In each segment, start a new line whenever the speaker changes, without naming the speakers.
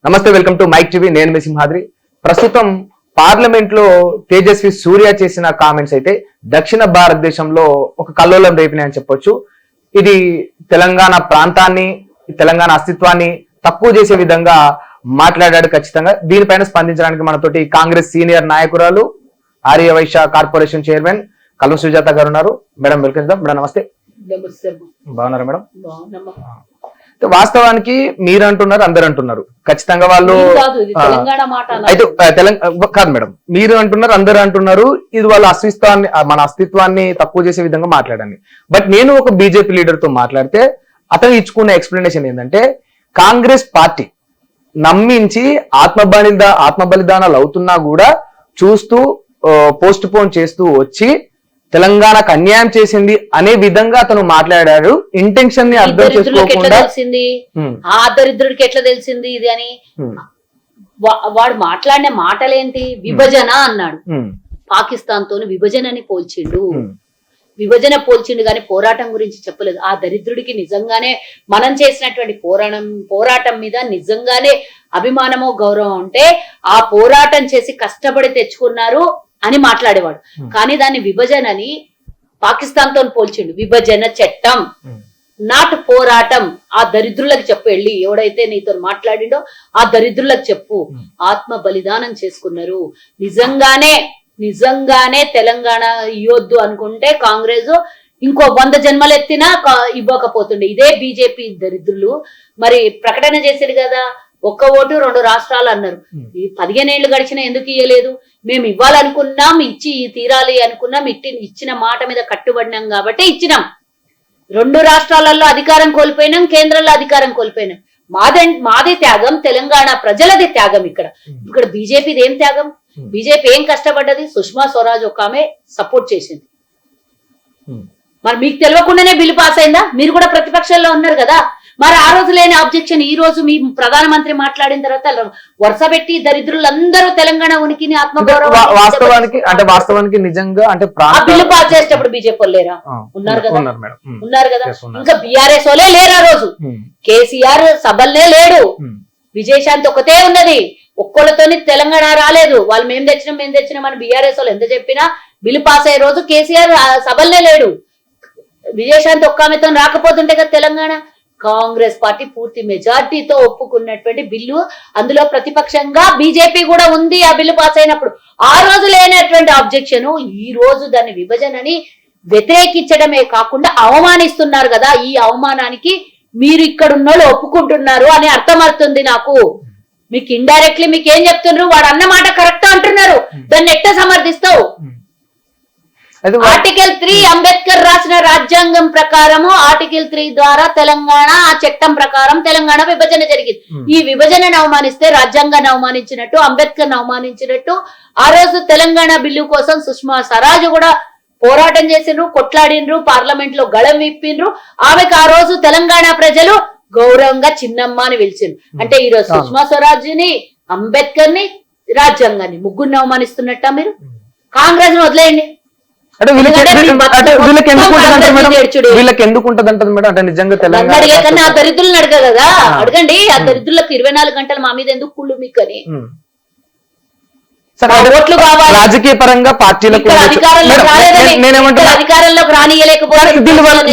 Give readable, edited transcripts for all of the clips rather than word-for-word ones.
నమస్తే, welcome to mic TV. నేను మీ సింహాద్రి. ప్రస్తుతం పార్లమెంట్ లో తేజస్వి సూర్య చేసిన కామెంట్స్ అయితే దక్షిణ భారతదేశంలో ఒక కల్లోలం రేపినాయని చెప్పొచ్చు. ఇది తెలంగాణ ప్రాంతాన్ని, తెలంగాణ అస్తిత్వాన్ని తక్కువ చేసే విధంగా మాట్లాడాడు. ఖచ్చితంగా దీనిపైన స్పందించడానికి మనతోటి కాంగ్రెస్ సీనియర్ నాయకురాలు, ఆర్యవైశ్య కార్పొరేషన్ చైర్మన్ కల్వ సుజాత గారు ఉన్నారు. మేడం వెల్కమ్ చేద్దాం. మేడం నమస్తే. బాగున్నారా మేడం? వాస్తవానికి మీరు అంటున్నారు, అందరు అంటున్నారు, ఖచ్చితంగా వాళ్ళు అయితే కాదు మేడం, మీరు అంటున్నారు, అందరు అంటున్నారు, ఇది వాళ్ళ అస్తిత్వాన్ని, మన అస్తిత్వాన్ని తక్కువ చేసే విధంగా మాట్లాడండి. బట్ నేను ఒక బీజేపీ లీడర్ తో మాట్లాడితే అతను ఇచ్చుకున్న ఎక్స్ప్లెనేషన్ ఏంటంటే, కాంగ్రెస్ పార్టీ నమ్మించి ఆత్మబలిదానాలు అవుతున్నా కూడా చూస్తూ పోస్ట్ పోన్ చేస్తూ వచ్చి తెలంగాణకు అన్యాయం చేసింది అనే విధంగా అతను మాట్లాడాడు. ఇంటెన్షన్ ని అర్థం చేసుకోకుండా
ఆ దరిద్రుడికి ఎట్లా తెలిసింది ఇది అని వాడు మాట్లాడిన మాటలేంటి? విభజన అన్నాడు. పాకిస్తాన్ తోని విభజనని పోల్చిండు. విభజన పోల్చిండు కానీ పోరాటం గురించి చెప్పలేదు. ఆ దరిద్రుడికి నిజంగానే మనం చేసినటువంటి పోరాటం మీద నిజంగానే అభిమానమో గౌరవం ఉంటే ఆ పోరాటం చేసి కష్టపడి తెచ్చుకున్నారు అని మాట్లాడేవాడు. కానీ దాన్ని విభజనని పాకిస్తాన్ తో పోల్చిండు. విభజన చట్టం, నాట్ పోరాటం. ఆ దరిద్రులకు చెప్పు, వెళ్ళి ఎవడైతే నీతో మాట్లాడిండో ఆ దరిద్రులకు చెప్పు. ఆత్మ బలిదానం చేసుకున్నారు. నిజంగానే తెలంగాణ ఇవ్వద్దు అనుకుంటే కాంగ్రెస్ ఇంకో 100 జన్మలు ఎత్తినా ఇవ్వకపోతుండే. ఇదే బీజేపీ దరిద్రులు మరి ప్రకటన చేశారు కదా, 1 ఓటు 2 రాష్ట్రాలు అన్నారు. ఈ 15 ఏళ్లు గడిచినా ఎందుకు ఇయ్యలేదు? మేము ఇవ్వాలనుకున్నాం, ఇచ్చి తీరాలి అనుకున్నాం, ఇచ్చిన మాట మీద కట్టుబడినాం కాబట్టి ఇచ్చినాం. 2 రాష్ట్రాలలో అధికారం కోల్పోయినాం, కేంద్రంలో అధికారం కోల్పోయినాం. మాది త్యాగం, తెలంగాణ ప్రజలది త్యాగం. ఇక్కడ బీజేపీది ఏం త్యాగం? బీజేపీ ఏం కష్టపడ్డది? సుష్మా స్వరాజ్ ఒక ఆమె సపోర్ట్ చేసింది. మరి మీకు తెలియకుండానే బిల్లు పాస్ అయిందా? మీరు కూడా ప్రతిపక్షంలో ఉన్నారు కదా. మరి ఆ రోజు లేని ఆబ్జెక్షన్ ఈ రోజు మీ ప్రధానమంత్రి మాట్లాడిన తర్వాత వరుస పెట్టి దరిద్రులందరూ తెలంగాణ ఉనికిని, ఆత్మగౌరవం,
వాస్తవానికి నిజంగా అంటే
బిల్లు పాస్ చేసేటప్పుడు బీజేపీ వాళ్ళు లేరా? ఉన్నారు కదా. ఇంకా బీఆర్ఎస్ వాళ్ళే లేరు. ఆ రోజు కేసీఆర్ సభల్నే లేడు. విజయశాంతి ఒకతే ఉన్నది. ఒక్కళ్ళతోని తెలంగాణ రాలేదు. వాళ్ళు మేము తెచ్చినాం అని బీఆర్ఎస్ వాళ్ళు ఎంత చెప్పినా బిల్లు పాస్ అయ్యే రోజు కేసీఆర్ సభల్నే లేడు. విజయశాంతి ఒక్క ఆమెతో రాకపోతుంటే కదా తెలంగాణ. కాంగ్రెస్ పార్టీ పూర్తి మెజార్టీతో ఒప్పుకున్నటువంటి బిల్లు, అందులో ప్రతిపక్షంగా బీజేపీ కూడా ఉంది. ఆ బిల్లు పాస్ అయినప్పుడు ఆ రోజు లేనటువంటి ఆబ్జెక్షన్ ఈ రోజు దాన్ని విభజనని వ్యతిరేకించడమే కాకుండా అవమానిస్తున్నారు కదా. ఈ అవమానానికి మీరు ఇక్కడ ఉన్నోళ్ళు ఒప్పుకుంటున్నారు అని అర్థమవుతుంది నాకు. మీకు ఇండైరెక్ట్లీ మీకు ఏం చెప్తున్నారు? వాడు అన్నమాట కరెక్ట్ అంటున్నారు. దాన్ని ఎట్లా సమర్థిస్తావు? ఆర్టికల్ 3 అంబేద్కర్ రాసిన రాజ్యాంగం ప్రకారము ఆర్టికల్ 3 ద్వారా తెలంగాణ, ఆ చట్టం ప్రకారం తెలంగాణ విభజన జరిగింది. ఈ విభజనను అవమానిస్తే రాజ్యాంగాన్ని అవమానించినట్టు, అంబేద్కర్ అవమానించినట్టు. ఆ రోజు తెలంగాణ బిల్లు కోసం సుష్మా స్వరాజ్ కూడా పోరాటం చేసిండ్రు, కొట్లాడినరు, పార్లమెంట్ లో గళం విప్పిండ్రు. ఆమెకు ఆ రోజు తెలంగాణ ప్రజలు గౌరవంగా చిన్నమ్మ అని పిలిచిండ్రు. అంటే ఈ రోజు సుష్మా స్వరాజ్ ని, అంబేద్కర్ ని, రాజ్యాంగాన్ని ముగ్గురిని అవమానిస్తున్నట్ట మీరు? కాంగ్రెస్ ని వదిలేయండి.
వీళ్ళకి ఎందుకు ఉంటది అంటది మేడం? అంటే నిజంగా తెలంగాణ
అడిగే ఆ దరిద్రులను అడగ కదా, అడగండి. ఆ దరిద్రులకు 24 గంటలు మా మీద ఎందుకు కుళ్ళు మీకు అని. ఓట్లు కావాలి
రాజకీయ పరంగా పార్టీలకు
అధికారంలోకి రానియలేకపోతే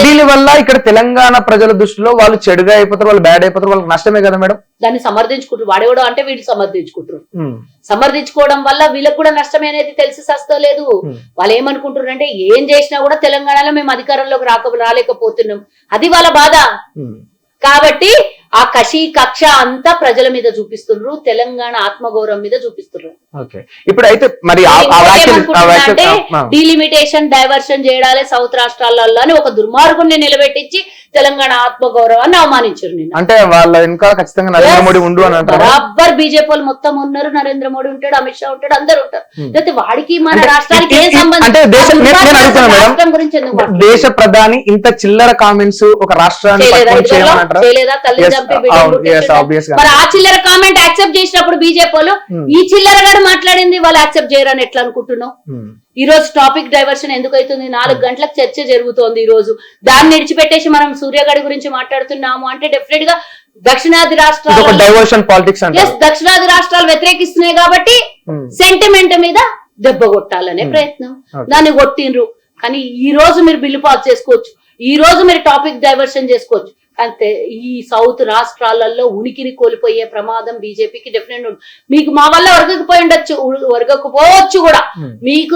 దీని వల్ల ఇక్కడ తెలంగాణ ప్రజల దృష్టిలో వాళ్ళు చెడుగా అయిపోతారు, వాళ్ళు బ్యాడ్ అయిపోతారు, వాళ్ళకి నష్టమే కదా మేడం.
దాన్ని సమర్థించుకుంటారు. వాడేవాడు అంటే వీళ్ళు సమర్థించుకుంటారు. సమర్థించుకోవడం వల్ల వీళ్ళకి కూడా నష్టమే అనేది తెలిసి సస్తలేదు. వాళ్ళు ఏమనుకుంటారు అంటే ఏం చేసినా కూడా తెలంగాణలో మేము అధికారంలోకి రాలేకపోతున్నాం, అది వాళ్ళ బాధ. కాబట్టి ఆ కక్ష అంతా ప్రజల మీద చూపిస్తున్నారు, తెలంగాణ ఆత్మగౌరవం మీద చూపిస్తున్నారు.
ఇప్పుడు అయితే మరి
డీలిమిటేషన్, డైవర్షన్ చేయాలి సౌత్ రాష్ట్రాలలో అని ఒక దుర్మార్గుని నిలబెట్టించి తెలంగాణ ఆత్మగౌరవాన్ని అవమానించారు.
అంటే వాళ్ళ ఇంకా ఖచ్చితంగా నరేంద్ర మోడీ ఉండు అని
బరాబర్ బీజేపీ వాళ్ళు మొత్తం ఉన్నారు. నరేంద్ర మోడీ ఉంటాడు, అమిత్ షా ఉంటాడు, అందరు ఉంటారు. అయితే వాడికి మన రాష్ట్రానికి ఏం సంబంధం? గురించి
దేశ ప్రధాని ఇంత చిల్లర కామెంట్స్ ఒక రాష్ట్రాన్ని
చేయలేదా? తల్లి చంపి మరి ఆ చిల్లర కామెంట్ యాక్సెప్ట్ చేసినప్పుడు బీజేపీ వాళ్ళు ఈ చిల్లర గారు మాట్లాడింది వాళ్ళు యాక్సెప్ట్ చేయరని ఎట్లా అనుకుంటున్నావు? ఈ రోజు టాపిక్ డైవర్షన్ ఎందుకు అవుతుంది? 4 గంటలకు చర్చ జరుగుతోంది. ఈ రోజు దాన్ని విడిచిపెట్టేసి మనం సూర్యగడి గురించి మాట్లాడుతున్నాము అంటే డెఫినెట్ గా దక్షిణాది
ఇది ఒక
రాష్ట్రాలు
డైవర్షన్ పాలిటిక్స్ అంటే
దక్షిణాది రాష్ట్రాలు వ్యతిరేకిస్తున్నాయి కాబట్టి సెంటిమెంట్ మీద దెబ్బ కొట్టాలనే ప్రయత్నం. దాన్ని కొట్టిండ్రు. కానీ ఈ రోజు మీరు బిల్లు పాస్ చేసుకోవచ్చు, ఈ రోజు మీరు టాపిక్ డైవర్షన్ చేసుకోవచ్చు. అంతే. ఈ సౌత్ రాష్ట్రాలలో ఉనికిని కోల్పోయే ప్రమాదం బీజేపీకి డెఫినెట్ ఉంది. మీకు మా వల్ల ఒరగకపోవచ్చు కూడా. మీకు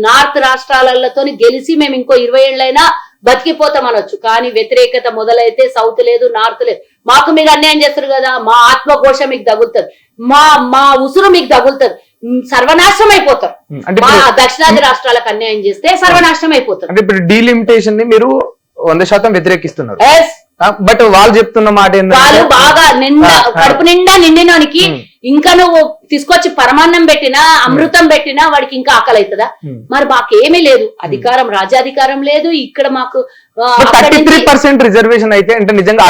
నార్త్ రాష్ట్రాలతో గెలిచి మేము ఇంకో 20 ఏళ్ళైనా బతికిపోతాం అనొచ్చు. కానీ వ్యతిరేకత మొదలైతే సౌత్ లేదు, నార్త్ లేదు. మాకు మీరు అన్యాయం చేస్తారు కదా, మా ఆత్మఘోష మీకు తగులుతుంది, మా ఉసురు మీకు తగులుతుంది, సర్వనాశనం అయిపోతారు. మా దక్షిణాది రాష్ట్రాలకు అన్యాయం చేస్తే సర్వనాశనం అయిపోతారు.
అంటే ఇప్పుడు డీలిమిటేషన్ ని మీరు 100% వ్యతిరేకిస్తున్నారు. బట్ వాళ్ళు చెప్తున్న మాట
వాళ్ళు బాగా నిండా కడుపు నిండా నిండినోనికి ఇంకా నువ్వు తీసుకొచ్చి పరమాన్నం పెట్టినా అమృతం పెట్టినా వాడికి ఇంకా ఆకలి అవుతుందా? మరి మాకేమీ లేదు, అధికారం రాజ్యాధికారం లేదు ఇక్కడ మాకు.
33% రిజర్వేషన్ అయితే అంటే నిజంగా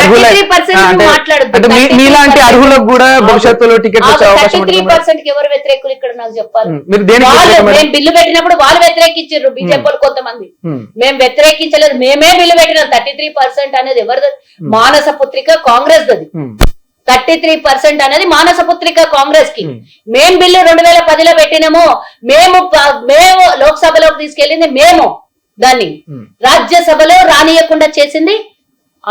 మీలాంటి అర్హులకు కూడా భవిష్యత్తులో టికెట్ వచ్చే అవకాశం
33% ఎవరు వ్యతిరేకులు ఇక్కడ నాకు చెప్పాలి. మేము బిల్లు పెట్టినప్పుడు వాళ్ళు వ్యతిరేకించారు బీజేపీ కొంతమంది. మేము వ్యతిరేకించలేదు, మేమే బిల్లు పెట్టినాం. 33% అనేది ఎవరిది? మానస పుత్రిక కాంగ్రెస్ దది. 33% అనేది మానస పుత్రిక కాంగ్రెస్ కి. మేం బిల్లు 2010లో పెట్టినాము, మేము లోక్సభలోకి తీసుకెళ్లింది మేము, దాన్ని రాజ్యసభలో రానియకుండా చేసింది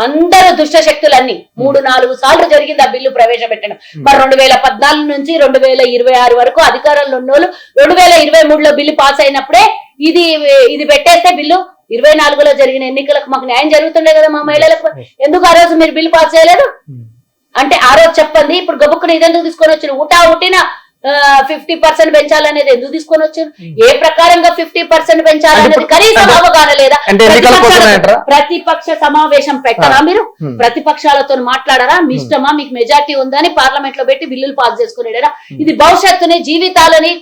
అందరు దుష్ట శక్తులన్నీ. 3-4 సార్లు జరిగింది ఆ బిల్లు ప్రవేశపెట్టడం. మరి 2014 నుంచి 2026 వరకు అధికారంలో ఉన్నోళ్ళు 2023లో బిల్లు పాస్ అయినప్పుడే ఇది పెట్టేస్తే బిల్లు 24లో జరిగిన ఎన్నికలకు మాకు న్యాయం జరుగుతుండే కదా మా మహిళలకు. ఎందుకు ఆ రోజు మీరు బిల్లు పాస్ చేయలేదు అంటే ఆ రోజు చెప్పండి. ఇప్పుడు గబుక్కుని ఇదెందుకు తీసుకొని వచ్చారు? ఉట్టిన 50% పెంచాలనేది ఎందుకు తీసుకొని వచ్చారు? ఏ ప్రకారంగా 50% పెంచాలనేది కనీసం అవగాహన లేదా? ప్రతిపక్ష సమావేశం పెట్టరా మీరు? ప్రతిపక్షాలతో మాట్లాడరా? మీ ఇష్టమా? మీకు మెజార్టీ ఉందని పార్లమెంట్ లో పెట్టి బిల్లులు పాస్ చేసుకునేరా? ఇది భవిష్యత్తుని జీవితాలని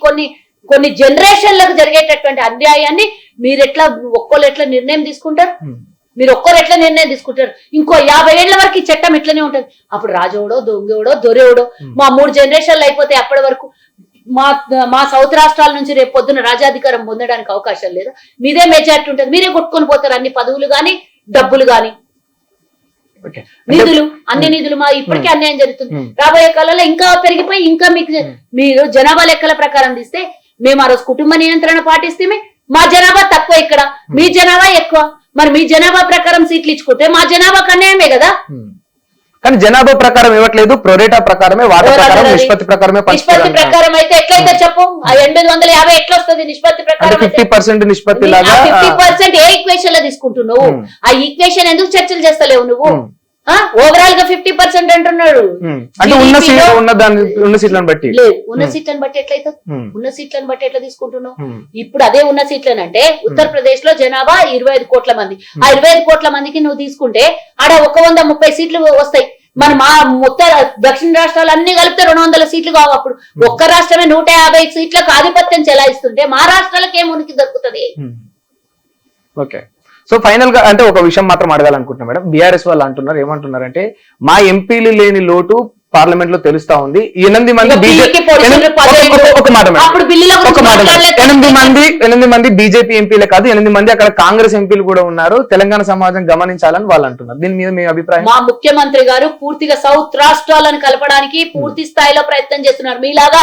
కొన్ని జనరేషన్లకు జరిగేటటువంటి అన్యాయాన్ని మీరు ఒక్కోళ్ళు ఎట్లా నిర్ణయం తీసుకుంటారు? మీరు ఒక్కరు ఎట్లా నిర్ణయం తీసుకుంటారు? ఇంకో 50 ఏళ్ల వరకు ఈ చట్టం ఇట్లనే ఉంటది. అప్పుడు రాజోడో దొంగోడో దొరేవడో మా 3 జనరేషన్లు అయిపోతే అప్పటి వరకు మా సౌత్ రాష్ట్రాల నుంచి రేపు పొద్దున రాజ్యాధికారం పొందడానికి అవకాశం లేదా? మీదే మెజార్టీ ఉంటుంది, మీరే కొట్టుకొని పోతారు అన్ని పదవులు గాని డబ్బులు గాని నిధులు, అన్ని నిధులు. మా ఇప్పటికీ అన్యాయం జరుగుతుంది. రాబోయే కాలంలో ఇంకా పెరిగిపోయి ఇంకా మీరు జనాభా లెక్కల ప్రకారం తీస్తే మేము ఆ రోజు కుటుంబ నియంత్రణ పాటిస్తే మా జనాభా తక్కువ, ఇక్కడ మీ జనాభా ఎక్కువ. మరి మీ జనాభా ప్రకారం సీట్లు ఇచ్చుకుంటే మా జనాభా అన్యాయమే కదా.
కానీ జనాభా ప్రకారం ఇవ్వట్లేదు, ప్రొరేటా ప్రకారమే, వాటా ప్రకారం, నిష్పత్తి ప్రకారమే.
నిష్పత్తి ప్రకారం అయితే ఎట్లయితే చెప్పు, 850 ఎట్లా వస్తుంది నిష్పత్తి ప్రకారం?
50% నిష్పత్తి లాగా
50% ఏ ఈక్వేషన్ లో తీసుకుంటున్నావు? ఆ ఈక్వేషన్ ఎందుకు చర్చలు చేస్తలేవు నువ్వు? ఓవరాల్ గా 50% అంటున్నాడు.
ఉన్న సీట్లను బట్టి
లేదు, ఉన్న సీట్లను బట్టి ఎట్లయితే ఉన్న సీట్లను బట్టి ఎట్లా తీసుకుంటున్నావు? ఇప్పుడు అదే ఉన్న సీట్లను అంటే ఉత్తరప్రదేశ్ లో జనాభా 25 కోట్ల మంది. ఆ 25 కోట్ల మందికి నువ్వు తీసుకుంటే ఆడ 130 సీట్లు వస్తాయి. మరి మా దక్షిణ రాష్ట్రాలు అన్ని కలిపితే 200 సీట్లు కావు. అప్పుడు ఒక్క రాష్ట్రమే 150 సీట్లకు ఆధిపత్యం చెలాయిస్తుంటే మా రాష్ట్రాలకు ఏం ఉనికి దొరుకుతుంది?
ఓకే. సో ఫైనల్ గా అంటే ఒక విషయం మాత్రం అడగాలనుకుంటున్నా మేడం. బీఆర్ఎస్ వాళ్ళు అంటున్నారు, ఏమంటున్నారంటే మా ఎంపీలు లేని లోటు పార్లమెంట్ లో తెలుస్తా ఉంది. 8 మంది బీజేపీ ఎంపీలే కాదు, 8 మంది అక్కడ కాంగ్రెస్ ఎంపీలు కూడా ఉన్నారు. తెలంగాణ సమాజం గమనించాలని వాళ్ళు అంటున్నారు. దీని మీద మీ అభిప్రాయం?
మా ముఖ్యమంత్రి గారు పూర్తిగా సౌత్ రాష్ట్రాలను కలపడానికి పూర్తి స్థాయిలో ప్రయత్నం చేస్తున్నారు. మీలాగా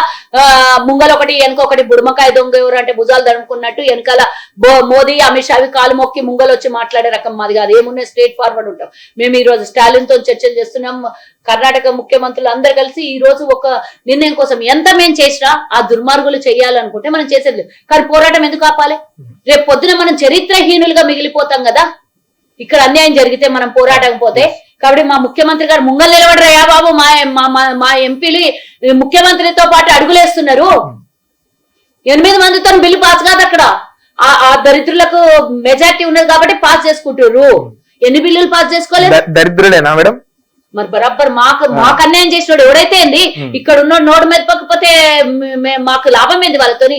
ముంగలొకటి వెనకొకటి బుడమకాయ దొంగ ఎవరు అంటే భుజాలు దడుముకున్నట్టు వెనకాల మోదీ అమిత్ షా కాలు మొక్కి ముంగలు వచ్చి మాట్లాడే రకం మాది కాదు. ఏమున్నా స్ట్రేట్ ఫార్వర్డ్ ఉంటాం. మేము ఈ రోజు స్టాలిన్ తో చర్చలు చేస్తున్నాం. కర్ణాటక ముఖ్యమంత్రులు అందరు కలిసి ఈ రోజు ఒక నిర్ణయం కోసం ఎంత మేము చేసినా ఆ దుర్మార్గులు చేయాలనుకుంటే మనం చేసేది. కానీ పోరాటం ఎందుకు ఆపాలి? రేపు పొద్దున మనం చరిత్రహీనులుగా మిగిలిపోతాం కదా ఇక్కడ అన్యాయం జరిగితే, మనం పోరాటం పోతే. కాబట్టి మా ముఖ్యమంత్రి గారు ముంగల్ నిలబడరయ్యా బాబు, మా ఎంపీలు ముఖ్యమంత్రితో పాటు అడుగులేస్తున్నారు. 8 మందితో బిల్లు పాస్ కాదు అక్కడ. ఆ దరిద్రులకు మెజార్టీ ఉన్నది కాబట్టి పాస్ చేసుకుంటారు. ఎన్ని బిల్లులు పాస్ చేసుకోలేదు?
దరిద్రులేనా మేడం?
మరి బరాబర్ మాకు అన్యాయం చేసినాడు ఎవడైతే ఏంది, ఇక్కడ ఉన్న నోటు మీద పక్కపోతే మాకు లాభం ఏంది వాళ్ళతోని?